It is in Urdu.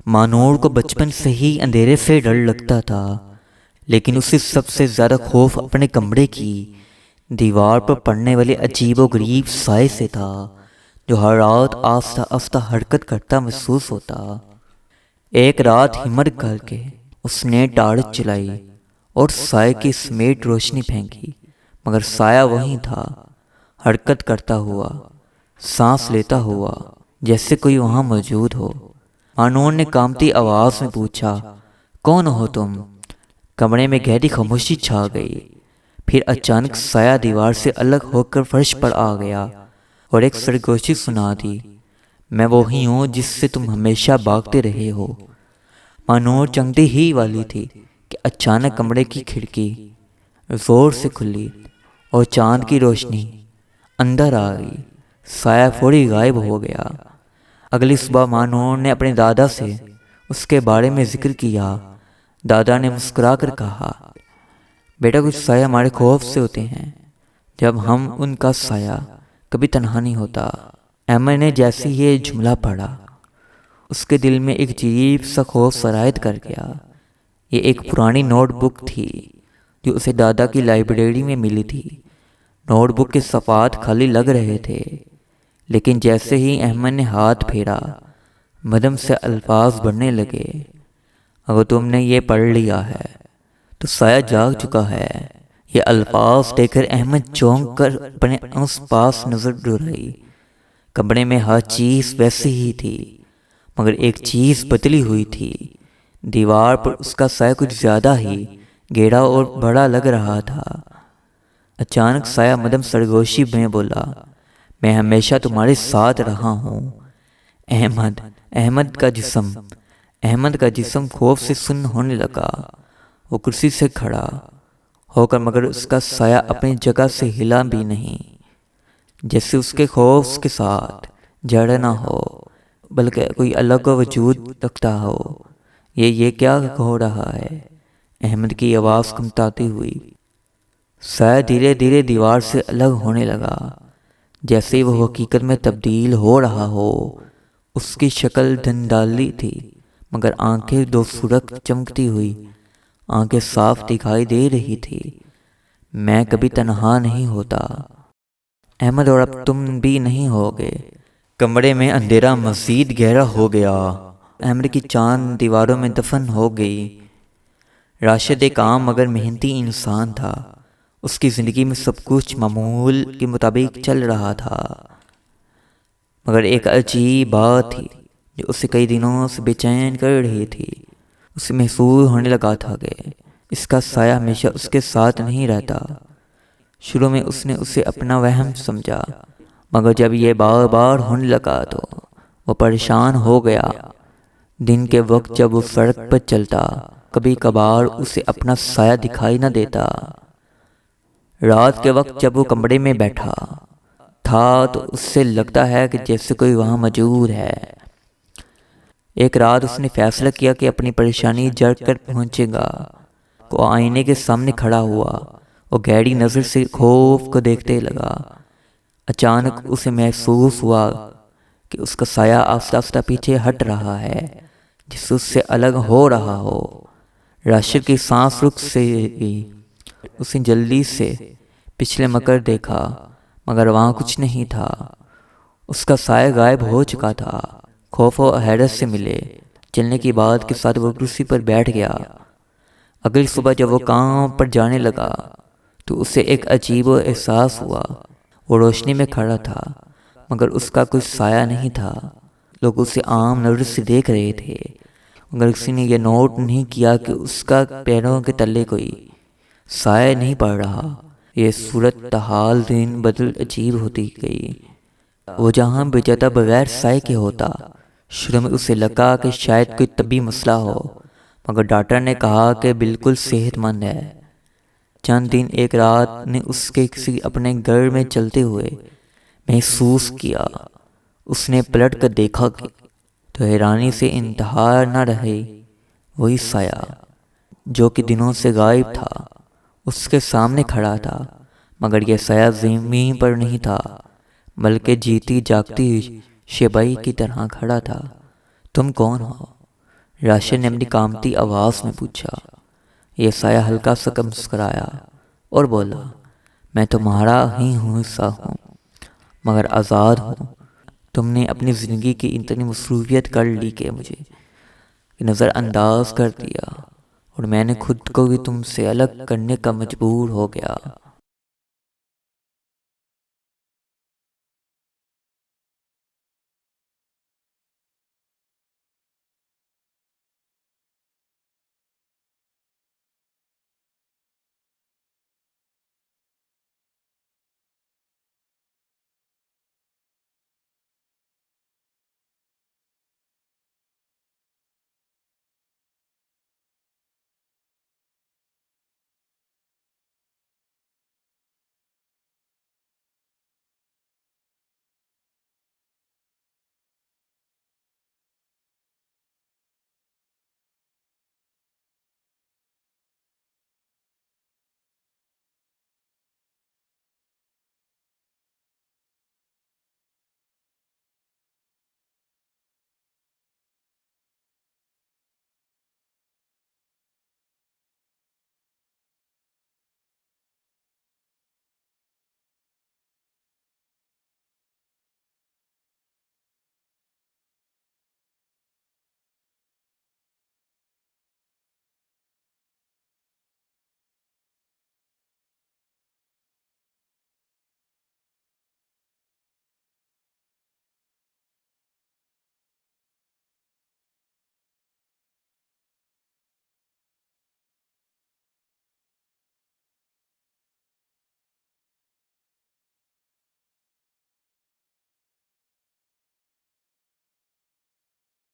مانور کو بچپن سے ہی اندھیرے سے ڈر لگتا تھا، لیکن اسے سب سے زیادہ خوف اپنے کمرے کی دیوار پر پڑنے والے عجیب و غریب سائے سے تھا، جو ہر رات آہستہ آہستہ حرکت کرتا محسوس ہوتا۔ ایک رات ہمت کر کے اس نے ٹارچ چلائی اور سائے کی سمیت روشنی پھینکی، مگر سایہ وہیں تھا، حرکت کرتا ہوا، سانس لیتا ہوا، جیسے کوئی وہاں موجود ہو۔ مانور نے کانپتی آواز میں پوچھا، کون ہو تم؟ کمرے میں گہری خاموشی چھا گئی۔ پھر اچانک سایہ دیوار سے الگ ہو کر فرش پر آ گیا اور ایک سرگوشی سنا دی، میں وہی ہوں جس سے تم ہمیشہ بھاگتے رہے ہو۔ مانور چنگتے ہی والی تھی کہ اچانک کمرے کی کھڑکی زور سے کھلی اور چاند کی روشنی اندر آ گئی۔ سایہ فوری غائب ہو گیا۔ اگلی صبح مانور نے اپنے دادا سے اس کے بارے میں ذکر کیا۔ دادا نے مسکرا کر کہا، بیٹا کچھ سایہ ہمارے خوف سے ہوتے ہیں، جب ہم ان کا سایہ کبھی تنہا نہیں ہوتا۔ احمد نے جیسے ہی یہ جملہ پڑھا، اس کے دل میں ایک عجیب سا خوف سرایت کر گیا۔ یہ ایک پرانی نوٹ بک تھی جو اسے دادا کی لائبریری میں ملی تھی۔ نوٹ بک کے صفحات خالی لگ رہے تھے، لیکن جیسے ہی احمد نے ہاتھ پھیرا، مدم سے الفاظ بڑھنے لگے، اگر تم نے یہ پڑھ لیا ہے تو سایہ جاگ چکا ہے۔ یہ الفاظ دیکھ کر احمد چونک کر اپنے آس پاس نظر دوڑائی۔ کمرے میں ہر چیز ویسی ہی تھی، مگر ایک چیز بدلی ہوئی تھی۔ دیوار پر اس کا سایہ کچھ زیادہ ہی گہرا اور بڑا لگ رہا تھا۔ اچانک سایہ مدم سرگوشی میں بولا، میں ہمیشہ تمہارے ساتھ رہا ہوں احمد۔ احمد کا جسم خوف سے سن ہونے لگا۔ وہ کرسی سے کھڑا ہو کر مگر اس کا سایہ اپنی جگہ سے ہلا بھی نہیں، جیسے اس کے خوف کے ساتھ جڑ نہ ہو بلکہ کوئی الگ وجود رکھتا ہو۔ یہ کیا ہو رہا ہے؟ احمد کی آواز کمتاتی ہوئی۔ سایہ دھیرے دھیرے دیوار سے الگ ہونے لگا، جیسے وہ حقیقت میں تبدیل ہو رہا ہو۔ اس کی شکل دھندلی تھی، مگر آنکھیں دو سرخ چمکتی ہوئی آنکھیں صاف دکھائی دے رہی تھی۔ میں کبھی تنہا نہیں ہوتا احمد، اور اب تم بھی نہیں ہوگے۔ کمرے میں اندھیرا مزید گہرا ہو گیا۔ احمد کی چاند دیواروں میں دفن ہو گئی۔ راشد ایک عام مگر محنتی انسان تھا۔ اس کی زندگی میں سب کچھ معمول کے مطابق چل رہا تھا، مگر ایک عجیب بات تھی جو اسے کئی دنوں سے بے چین کر رہی تھی۔ اسے محسوس ہونے لگا تھا کہ اس کا سایہ ہمیشہ اس کے ساتھ نہیں رہتا۔ شروع میں اس نے اسے اپنا وہم سمجھا، مگر جب یہ بار بار ہونے لگا تو وہ پریشان ہو گیا۔ دن کے وقت جب وہ سڑک پر چلتا، کبھی کبھار اسے اپنا سایہ دکھائی نہ دیتا۔ رات کے وقت جب وہ کمرے میں بیٹھا تھا تو اس سے لگتا ہے کہ جیسے کوئی وہاں موجود ہے۔ ایک رات اس نے فیصلہ کیا کہ اپنی پریشانی جڑ کر پہنچے گا۔ وہ آئینے کے سامنے کھڑا ہوا اور گہری نظر سے خوف کو دیکھتے لگا۔ اچانک اسے محسوس ہوا کہ اس کا سایہ آہستہ آہستہ پیچھے ہٹ رہا ہے، جس سے اس سے الگ ہو رہا ہو۔ راشد کی سانس رک سے گئی۔ اس نے جلدی سے پچھلے مکر دیکھا، مگر وہاں کچھ نہیں تھا۔ اس کا سایہ غائب ہو چکا تھا۔ خوف و حیرت سے ملے چلنے کی بات کے ساتھ وہ کرسی پر بیٹھ گیا۔ اگلی صبح جب وہ کام پر جانے لگا تو اسے ایک عجیب احساس ہوا۔ وہ روشنی میں کھڑا تھا، مگر اس کا کوئی سایہ نہیں تھا۔ لوگ اسے عام نظر سے دیکھ رہے تھے، مگر کسی نے یہ نوٹ نہیں کیا کہ اس کا پیروں کے تلے کوئی سایہ نہیں پڑ رہا۔ یہ صورتحال دن بدل عجیب ہوتی گئی۔ وہ جہاں بھی جاتا بغیر سائے کے ہوتا۔ شروع میں اسے لگا کہ شاید کوئی طبی مسئلہ ہو، مگر ڈاکٹر نے کہا کہ بالکل صحت مند ہے۔ چند دن ایک رات نے اس کے کسی اپنے گھر میں چلتے ہوئے محسوس کیا۔ اس نے پلٹ کر دیکھا کہ تو حیرانی سے انتہا نہ رہی۔ وہی سایہ جو کہ دنوں سے غائب تھا اس کے سامنے کھڑا تھا، مگر یہ سایہ زمین پر نہیں تھا بلکہ جیتی جاگتی شیبائی کی طرح کھڑا تھا۔ تم کون ہو؟ راشد نے اپنی کامتی آواز میں پوچھا۔ یہ سایہ ہلکا سا مسکرایا اور بولا، میں تمہارا ہی حصہ ہوں مگر آزاد ہوں۔ تم نے اپنی زندگی کی اتنی مصروفیت کر لی کہ مجھے نظر انداز کر دیا، اور میں نے خود کو بھی تم سے الگ کرنے کا مجبور ہو گیا۔